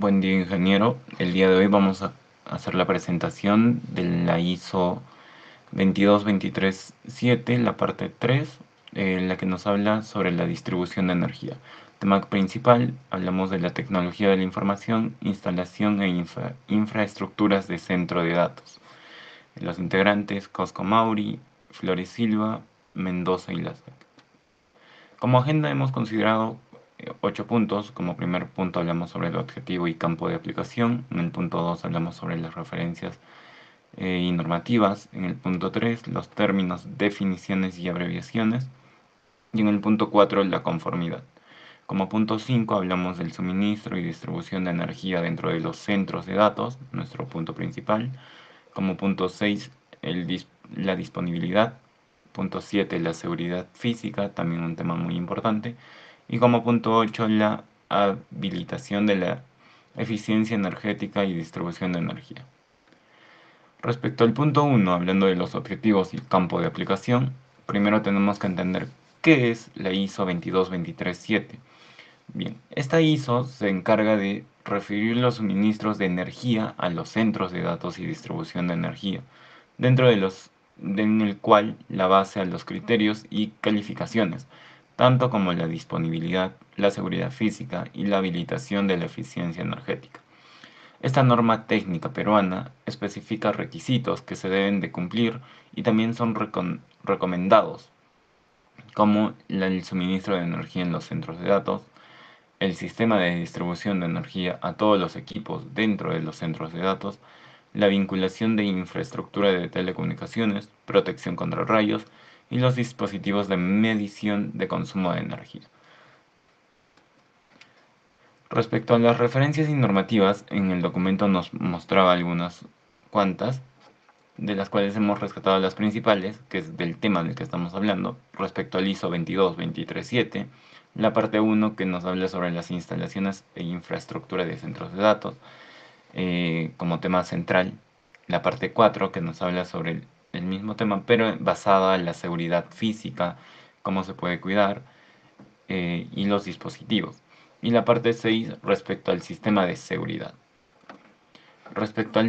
Buen día, ingeniero. El día de hoy vamos a hacer la presentación de la ISO 22237, la parte 3, la que nos habla sobre la distribución de energía. Tema principal, hablamos de la tecnología de la información, instalación e infraestructuras de centro de datos. Los integrantes, Cosco Mauri, Flores Silva, Mendoza y Laza. Como agenda hemos considerado 8 puntos. Como primer punto hablamos sobre el objetivo y campo de aplicación. En el punto 2 hablamos sobre las referencias y normativas. En el punto 3 los términos, definiciones y abreviaciones. Y en el punto 4 la conformidad. Como punto 5 hablamos del suministro y distribución de energía dentro de los centros de datos, nuestro punto principal. Como punto 6 la disponibilidad. Punto 7 la seguridad física, también un tema muy importante. Y como punto 8 la habilitación de la eficiencia energética y distribución de energía. Respecto al punto 1, hablando de los objetivos y campo de aplicación, primero tenemos que entender qué es la ISO 22237. Bien, esta ISO se encarga de referir los suministros de energía a los centros de datos y distribución de energía, dentro de en el cual la base a los criterios y calificaciones, tanto como la disponibilidad, la seguridad física y la habilitación de la eficiencia energética. Esta norma técnica peruana especifica requisitos que se deben de cumplir y también son recomendados, como el suministro de energía en los centros de datos, el sistema de distribución de energía a todos los equipos dentro de los centros de datos, la vinculación de infraestructura de telecomunicaciones, protección contra rayos y los dispositivos de medición de consumo de energía. Respecto a las referencias y normativas, en el documento nos mostraba algunas cuantas, de las cuales hemos rescatado las principales, que es del tema del que estamos hablando, respecto al ISO 22237, la parte 1 que nos habla sobre las instalaciones e infraestructura de centros de datos, como tema central, la parte 4 que nos habla sobre el mismo tema, pero basada en la seguridad física, cómo se puede cuidar, y los dispositivos. Y la parte 6 respecto al sistema de seguridad. Respecto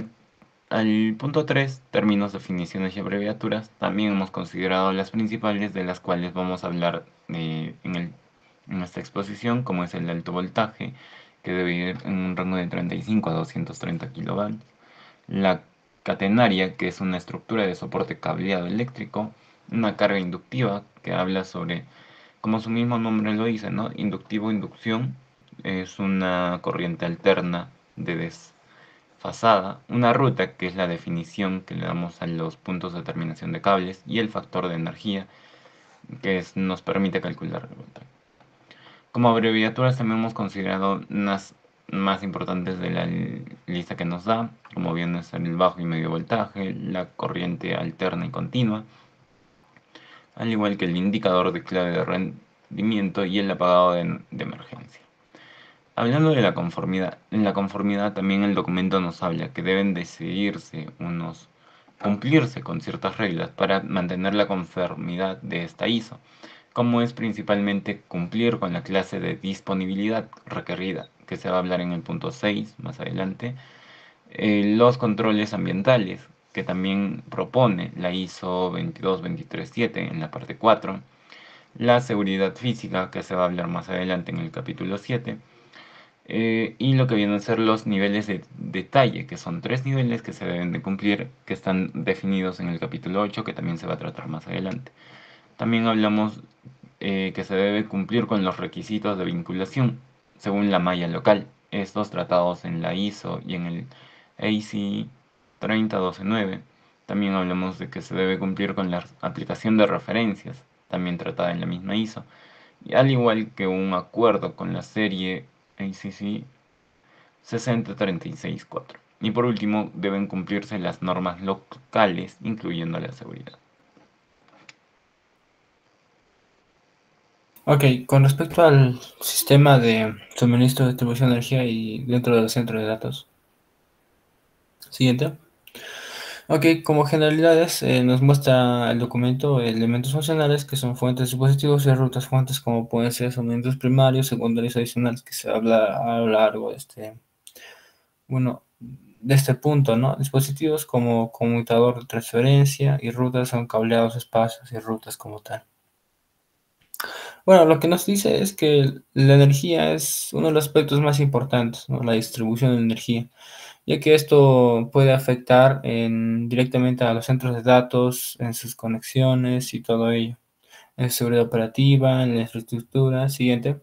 al punto 3, términos, definiciones y abreviaturas, también hemos considerado las principales, de las cuales vamos a hablar en esta exposición, como es el alto voltaje, que debe ir en un rango de 35 a 230 kV, la catenaria, que es una estructura de soporte cableado eléctrico, una carga inductiva, que habla sobre, como su mismo nombre lo dice, ¿no? Inductivo, inducción, es una corriente alterna de desfasada, una ruta, que es la definición que le damos a los puntos de terminación de cables, y el factor de energía, que nos permite calcular el voltaje. Como abreviaturas también hemos considerado unas más importantes de la lista que nos da, como viene a ser el bajo y medio voltaje, la corriente alterna y continua, al igual que el indicador de clave de rendimiento y el apagado de emergencia. Hablando de la conformidad, en la conformidad también el documento nos habla que deben de seguirse cumplirse con ciertas reglas para mantener la conformidad de esta ISO, como es principalmente cumplir con la clase de disponibilidad requerida, que se va a hablar en el punto 6 más adelante, los controles ambientales, que también propone la ISO 22237 en la parte 4, la seguridad física, que se va a hablar más adelante en el capítulo 7, y lo que vienen a ser los niveles de detalle, que son 3 niveles que se deben de cumplir, que están definidos en el capítulo 8, que también se va a tratar más adelante. También hablamos que se debe cumplir con los requisitos de vinculación según la malla local, estos tratados en la ISO y en el AC 30129. También hablamos de que se debe cumplir con la aplicación de referencias, también tratada en la misma ISO, y al igual que un acuerdo con la serie ACC 60364. Y por último, deben cumplirse las normas locales, incluyendo la seguridad. Ok, con respecto al sistema de suministro, distribución de energía y dentro del centro de datos. Siguiente. Ok, como generalidades nos muestra el documento elementos funcionales que son fuentes, dispositivos y rutas fuentes como pueden ser suministros primarios, secundarios, adicionales que se habla a lo largo de este bueno, de este punto, ¿no? Dispositivos como conmutador de transferencia y rutas son cableados, espacios y rutas como tal. Bueno, lo que nos dice es que la energía es uno de los aspectos más importantes, ¿no? La distribución de energía, ya que esto puede afectar directamente a los centros de datos, en sus conexiones y todo ello, en seguridad operativa, en la infraestructura. Siguiente.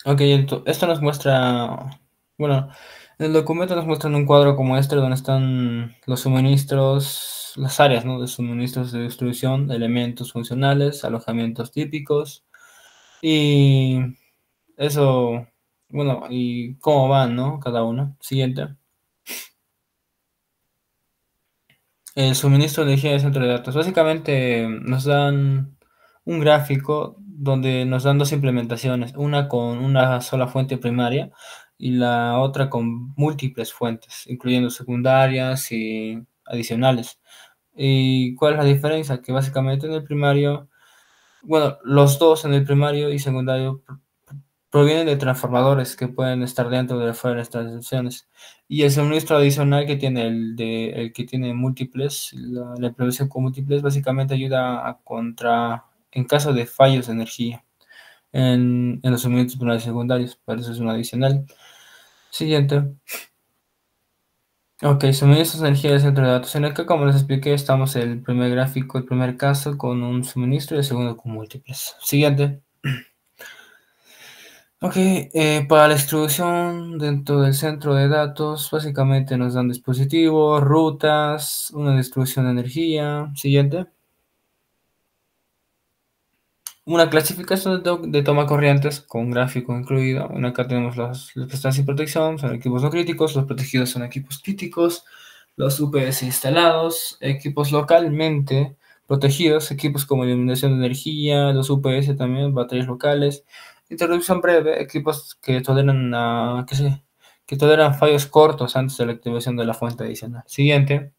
Ok, esto nos muestra, bueno, en el documento nos muestran un cuadro como este donde están los suministros, las áreas, ¿no? De suministros de distribución, elementos funcionales, alojamientos típicos y eso, bueno, y cómo van, ¿no? Cada uno. Siguiente. El suministro de energía de centro de datos. Básicamente nos dan un gráfico donde nos dan dos implementaciones, una con una sola fuente primaria y la otra con múltiples fuentes, incluyendo secundarias y adicionales. ¿Y cuál es la diferencia? Que básicamente en el primario, bueno, los dos en el primario y secundario provienen de transformadores que pueden estar dentro de fuera de estas transducciones. Y el suministro adicional que tiene el que tiene múltiples, la implementación con múltiples, básicamente ayuda a en caso de fallos de energía en los suministros primarios y secundarios. Por eso es un adicional. Siguiente. Ok, suministros de energía del centro de datos. En el que, como les expliqué, estamos en el primer gráfico, el primer caso con un suministro y el segundo con múltiples. Siguiente. Ok, para la distribución dentro del centro de datos, básicamente nos dan dispositivos, rutas, una distribución de energía. Siguiente. Una clasificación de toma corrientes con gráfico incluido. En acá tenemos los que están sin protección, son equipos no críticos, los protegidos son equipos críticos, los UPS instalados, equipos localmente protegidos, equipos como iluminación de energía, los UPS también, baterías locales, interrupción breve, equipos que toleran, que toleran fallos cortos antes de la activación de la fuente adicional. Siguiente.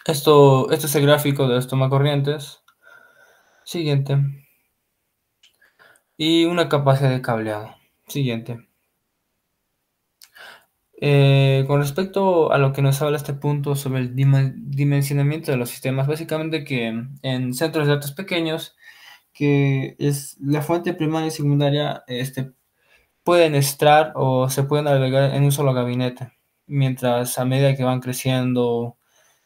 Esto es el gráfico de las toma corrientes. Siguiente. Y una capacidad de cableado. Siguiente. Con respecto a lo que nos habla este punto sobre el dimensionamiento de los sistemas, básicamente que en centros de datos pequeños, que es la fuente primaria y secundaria, pueden estar o se pueden agregar en un solo gabinete, mientras a medida que van creciendo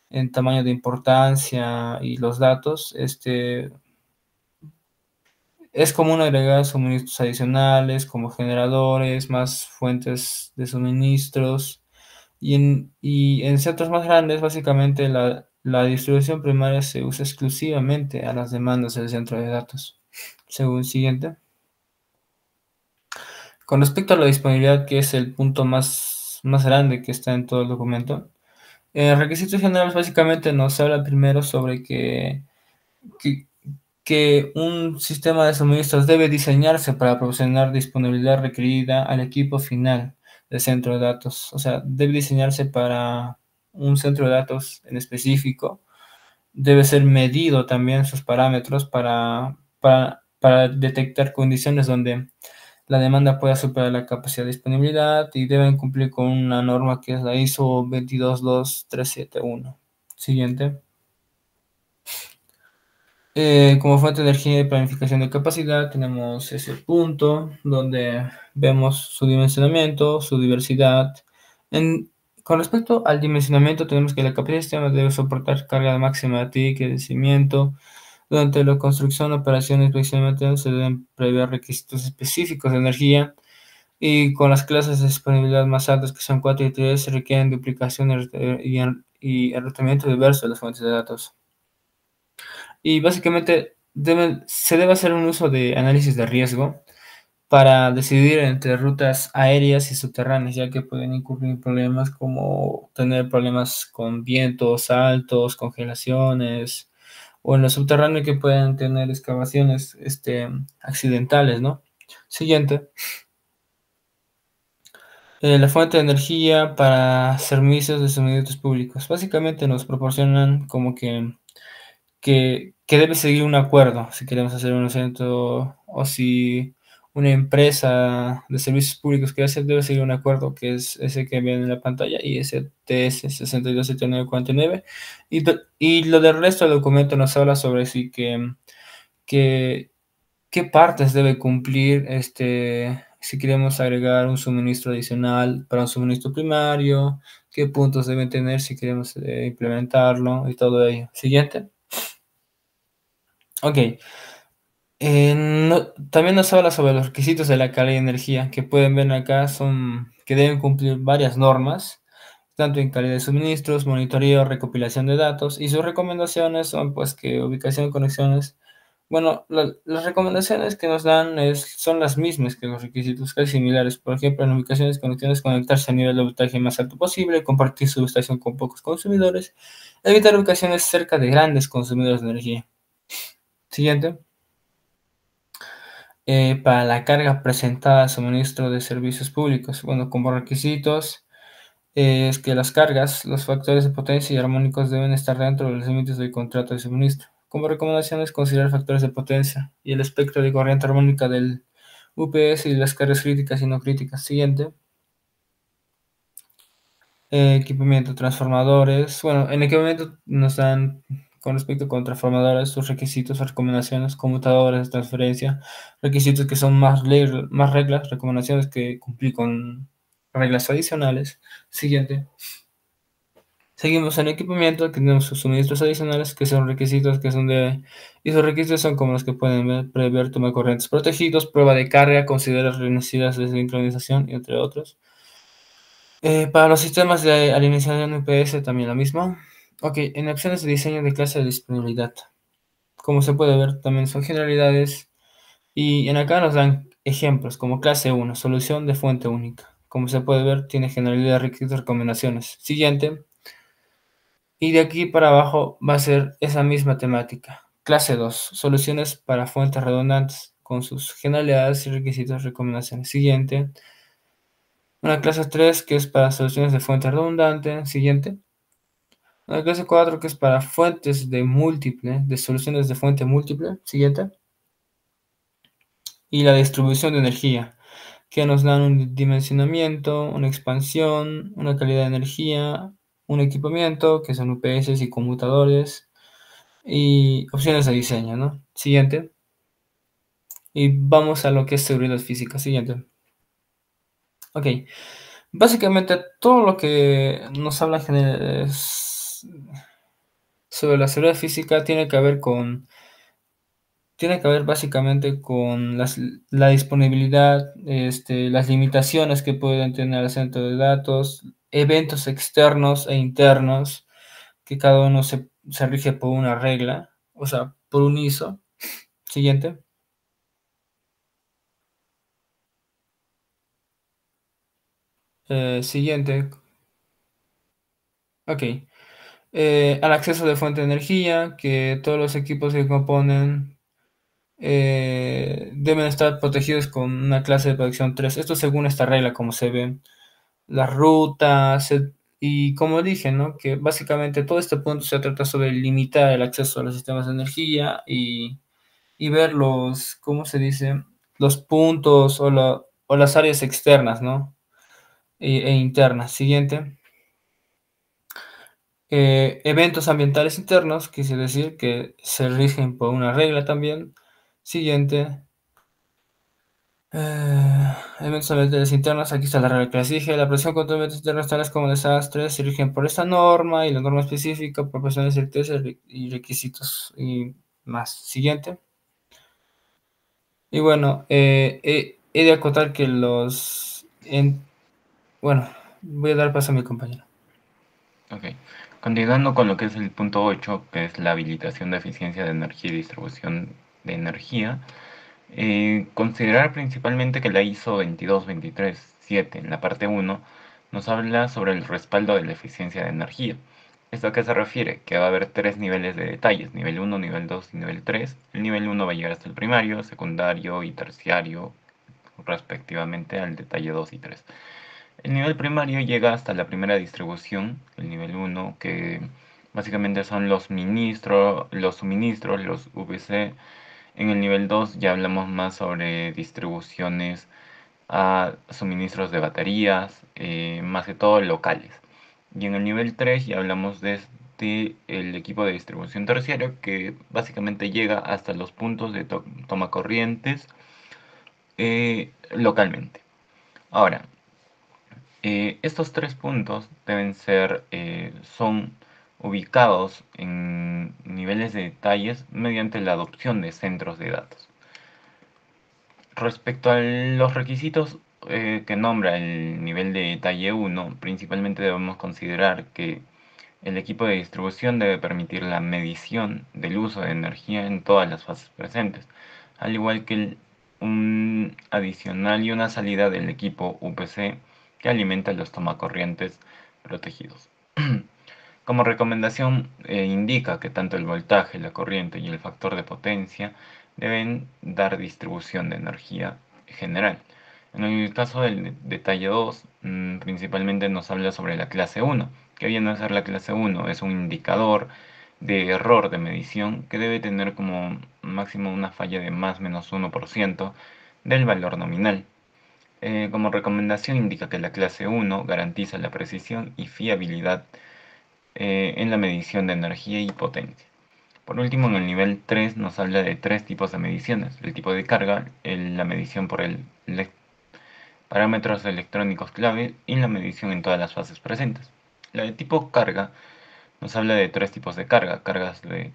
en tamaño de importancia y los datos, es común agregar suministros adicionales como generadores, más fuentes de suministros y en centros más grandes básicamente la distribución primaria se usa exclusivamente a las demandas del centro de datos. Según siguiente. Con respecto a la disponibilidad, que es el punto más grande que está en todo el documento, requisitos generales básicamente nos habla primero sobre que que un sistema de suministros debe diseñarse para proporcionar disponibilidad requerida al equipo final del centro de datos. O sea, debe diseñarse para un centro de datos en específico. Debe ser medido también sus parámetros para detectar condiciones donde la demanda pueda superar la capacidad de disponibilidad y deben cumplir con una norma que es la ISO 2222371. Siguiente. Como fuente de energía y planificación de capacidad tenemos ese punto donde vemos su dimensionamiento, su diversidad. Con respecto al dimensionamiento tenemos que la capacidad del sistema debe soportar carga máxima de TIC y de cimiento. Durante la construcción, operaciones, próximamente se deben prever requisitos específicos de energía y con las clases de disponibilidad más altas que son 4 y 3 se requieren duplicación y enrutamiento diverso de las fuentes de datos. Y básicamente se debe hacer un uso de análisis de riesgo para decidir entre rutas aéreas y subterráneas, ya que pueden incurrir en problemas como tener problemas con vientos altos, congelaciones, o en los subterráneos que pueden tener excavaciones accidentales, ¿no? Siguiente. La fuente de energía para servicios de suministros públicos. Básicamente nos proporcionan como que debe seguir un acuerdo si queremos hacer un centro una empresa de servicios públicos que hace, debe seguir un acuerdo que es ese que ven en la pantalla, ISTS 627949. Y lo del resto del documento nos habla sobre sí que qué partes debe cumplir si queremos agregar un suministro adicional para un suministro primario, qué puntos deben tener si queremos implementarlo y todo ello. Siguiente. Ok. También nos habla sobre los requisitos de la calidad de energía que pueden ver acá, son que deben cumplir varias normas, tanto en calidad de suministros, monitoreo, recopilación de datos, y sus recomendaciones son pues que ubicación, conexiones. Bueno, las recomendaciones que nos dan son las mismas que los requisitos, casi similares. Por ejemplo, en ubicaciones, conexiones, conectarse a nivel de voltaje más alto posible, compartir subestación con pocos consumidores, evitar ubicaciones cerca de grandes consumidores de energía. Siguiente. Para la carga presentada a suministro de servicios públicos. Bueno, como requisitos es que las cargas, los factores de potencia y armónicos deben estar dentro de los límites del contrato de suministro. Como recomendaciones, considerar factores de potencia y el espectro de corriente armónica del UPS y las cargas críticas y no críticas. Siguiente. Equipamiento, transformadores. Bueno, en equipamiento nos dan con respecto con transformadores sus requisitos, recomendaciones, conmutadores de transferencia, requisitos que son más reglas, recomendaciones que cumplir con reglas adicionales. Siguiente. Seguimos en equipamiento, que tenemos sus suministros adicionales, que son requisitos que son y esos requisitos son como los que pueden ver, prever toma de corrientes protegidos, prueba de carga, considera necesidades de sincronización, y entre otros. Para los sistemas de alineación UPS también lo mismo. Ok, en opciones de diseño de clase de disponibilidad. Como se puede ver, también son generalidades. Y en acá nos dan ejemplos, como clase 1, solución de fuente única. Como se puede ver, tiene generalidad, requisitos, recomendaciones. Siguiente. Y de aquí para abajo va a ser esa misma temática. Clase 2, soluciones para fuentes redundantes, con sus generalidades y requisitos, recomendaciones. Siguiente. Una clase 3 que es para soluciones de fuente redundante. Siguiente. Una clase 4 que es para fuentes de soluciones de fuente múltiple. Siguiente. Y la distribución de energía, que nos dan un dimensionamiento, una expansión, una calidad de energía, un equipamiento, que son UPS y conmutadores, y opciones de diseño, ¿no? Siguiente. Y vamos a lo que es seguridad física. Siguiente. Ok. Básicamente todo lo que nos habla sobre la seguridad física tiene que ver básicamente con la disponibilidad, las limitaciones que pueden tener el centro de datos, eventos externos e internos, que cada uno se rige por una regla, o sea, por un ISO. Siguiente. Siguiente. Ok. Al acceso de fuente de energía, que todos los equipos que componen deben estar protegidos con una clase de protección 3. Esto según esta regla, como se ve, las rutas, y como dije, ¿no? Que básicamente todo este punto se trata sobre limitar el acceso a los sistemas de energía y ver ¿cómo se dice? Los puntos o las áreas externas, ¿no? E internas. Siguiente. Eventos ambientales internos, quise decir que se rigen por una regla también. Siguiente. Eventos ambientales internos, aquí está la regla que les dije. La presión contra eventos internos tales como desastres se rigen por esta norma y la norma específica, proporciones de certeza y requisitos y más. Siguiente. Y bueno, he de acotar que bueno, voy a dar paso a mi compañero. Ok. Continuando con lo que es el punto 8, que es la habilitación de eficiencia de energía y distribución de energía, considerar principalmente que la ISO 22237 en la parte 1 nos habla sobre el respaldo de la eficiencia de energía. ¿Esto a qué se refiere? Que va a haber tres niveles de detalles, nivel 1, nivel 2 y nivel 3. El nivel 1 va a llegar hasta el primario, secundario y terciario, respectivamente al detalle 2 y 3. El nivel primario llega hasta la primera distribución, el nivel 1, que básicamente son los suministros, los VC, En el nivel 2 ya hablamos más sobre distribuciones a suministros de baterías, más que todo locales. Y en el nivel 3 ya hablamos de el equipo de distribución terciario que básicamente llega hasta los puntos de toma corrientes localmente. Ahora, estos tres puntos son ubicados en niveles de detalles mediante la adopción de centros de datos. Respecto a los requisitos que nombra el nivel de detalle 1, principalmente debemos considerar que el equipo de distribución debe permitir la medición del uso de energía en todas las fases presentes, al igual que un adicional y una salida del equipo UPC que alimenta los tomacorrientes protegidos. Como recomendación, indica que tanto el voltaje, la corriente y el factor de potencia deben dar distribución de energía general. En el caso del detalle 2, principalmente nos habla sobre la clase 1. ¿Qué viene a ser la clase 1? Es un indicador de error de medición que debe tener como máximo una falla de más o menos 1% del valor nominal. Como recomendación indica que la clase 1 garantiza la precisión y fiabilidad en la medición de energía y potencia. Por último, en el nivel 3 nos habla de tres tipos de mediciones: el tipo de carga, la medición por parámetros electrónicos clave y la medición en todas las fases presentes. La de tipo carga nos habla de tres tipos de carga: cargas de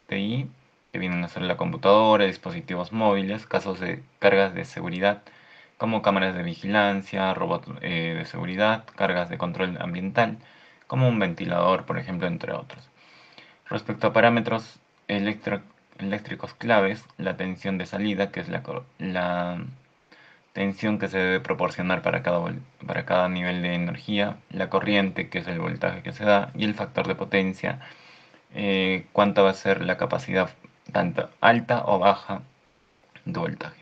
TI, que vienen a ser la computadora, dispositivos móviles; casos de cargas de seguridad, como cámaras de vigilancia, robots de seguridad; cargas de control ambiental, como un ventilador, por ejemplo, entre otros. Respecto a parámetros eléctricos claves, la tensión de salida, que es la tensión que se debe proporcionar para cada nivel de energía; la corriente, que es el voltaje que se da; y el factor de potencia, cuánta va a ser la capacidad, tanto alta o baja, de voltaje.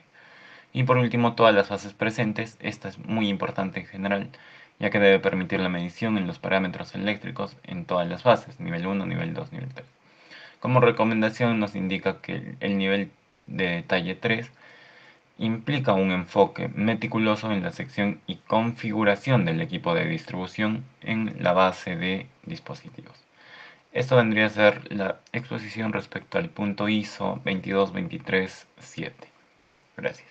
Y por último, todas las fases presentes. Esta es muy importante en general, ya que debe permitir la medición en los parámetros eléctricos en todas las fases: nivel 1, nivel 2, nivel 3. Como recomendación nos indica que el nivel de detalle 3 implica un enfoque meticuloso en la sección y configuración del equipo de distribución en la base de dispositivos. Esto vendría a ser la exposición respecto al punto ISO 22237. Gracias.